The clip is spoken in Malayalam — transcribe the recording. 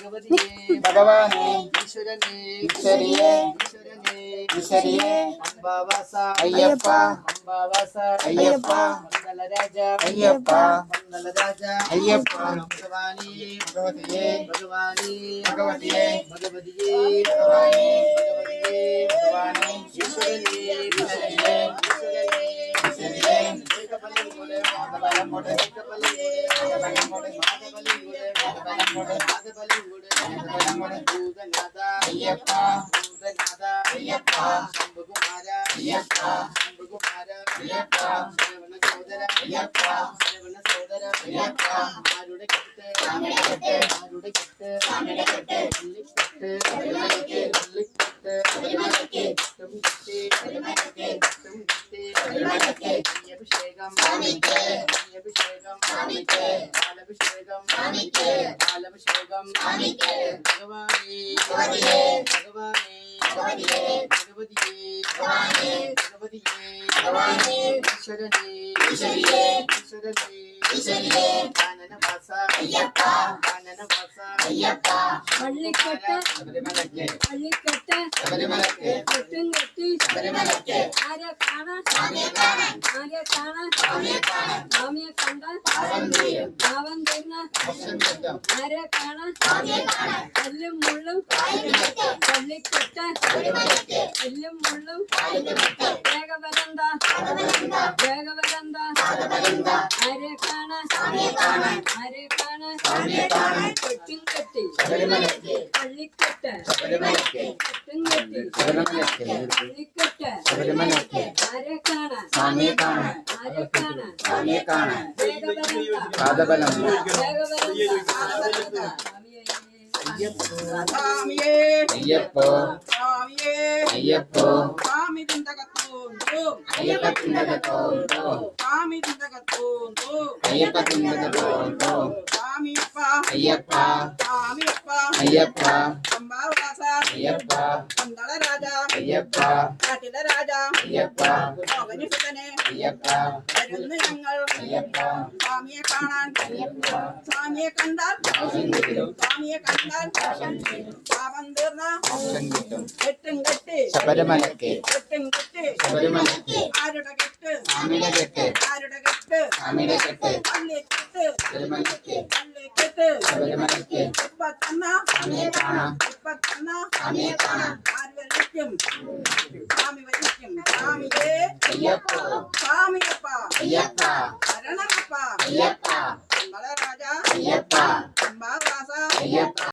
ഭഗവാനെ ഈശ്വരിയെ അംബാവാസ അയ്യപ്പ അയ്യപ്പ അയ്യപ്പ അയ്യപ്പ ഭഗവതിയെ ഭഗവതിയെ ഈശ്വരിയെ അയ്യപ്പ അയ്യപ്പ ശംഭുകുമാര അയ്യപ്പ അയ്യപ്പ അയ്യപ്പ അയ്യപ്പ ആരുടെ കെട്ട് അഭിഷേകം ഈശ്വരനെ കാനനവാസ അയ്യപ്പ പള്ളിക്കെട്ട് കെട്ടും കെട്ടി ആരെ കാണാൻ സ്വാമിയെ കണ്ട പാവം തീർന്ന ആരെ കാണാൻ എല്ലും മുള്ളും പള്ളിക്കെട്ട് എല്ലും മുള്ളും വേഗവരന്ത ആരെ കാണാൻ കെട്ടും കെട്ടി പള്ളിക്കെട്ട് കെട്ടും കെട്ടി പള്ളിക്കെട്ട് ആരെ കാണാൻ വേഗവരന്ത അയ്യപ്പോ സ്വാമി തിന്തകത്തോണ്ടു അയ്യപ്പ അയ്യപ്പ അംബാവാസ അയ്യപ്പ പന്തള രാജ അയ്യപ്പ കാട്ടിലെ രാജ അയ്യപ്പ മോഹനിസുതനെ അയ്യപ്പ വരുന്നു ഞങ്ങൾ അയ്യപ്പ സ്വാമിയെ കാണാൻ സ്വാമിയെ കണ്ടാൽ പാപം തീർന്ന കെട്ടും കെട്ടി ശബരിമലയ്ക്ക് ആരുടെ കെട്ട് സ്വാമിയുടെ കെട്ട് സ്വാമിയുടെ കെട്ട് ശബരിമലയ്ക്ക് ശബരിമലയ്ക്ക് ഇപ്പത്തന്ന ആര് വരിക്കും സ്വാമി വരിക്കും സ്വാമിയേ അയ്യപ്പ സ്വാമിയപ്പ ശരണമപ്പ അയ്യപ്പ പന്തള രാജ അയ്യപ്പ അംബാവാസ അയ്യപ്പ